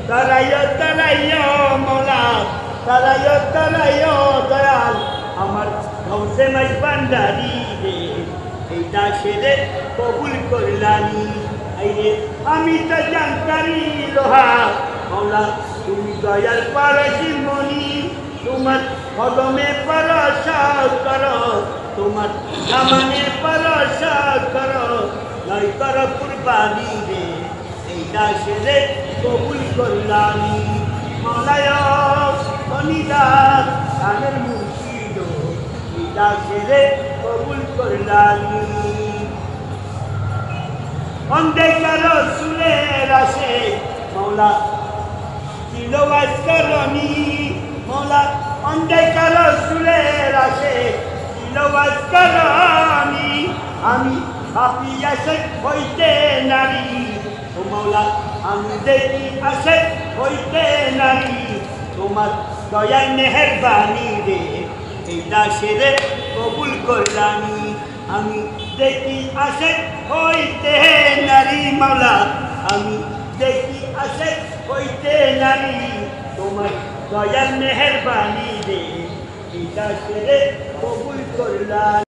তারাইও তারাইও মৌলা তারাইও দয়াল আমার ঘৌসে মাই বান্দারি রে এই দাসেরে কবুল করলানি আইরে আমি তো জানতারি লোহা মৌলা তুমি দয়াল পারসি মনি তোমার কদমে পরশা করো তোমার সামনে পরশা করো নয় করো কুরবানি রে এই দাসেরে কবুল করলানি মৌলায় অনিদাস তাদের মুর্শিদ এই দাসেরে কবুল করলানি অন্ধকার রসুলের আসে মৌলা তিলওয়াজ করনি মৌলা অন্ধকার রসুলের আসে তিলওয়াজ করনি আমি পাপিয়া শেখ হইতে নারী ও মৌলা আমি দেখি আসে হইতে নারী তোমার দয়ার মেহেরবানি রে এই দাসেরে কবুল করলানি আমি দেখি আসে হইতে নারী মৌলা আমি দেখি আসে হইতে নারী তোমার দয়ার মেহেরবানি রে এই দাসেরে কবুল করলানি।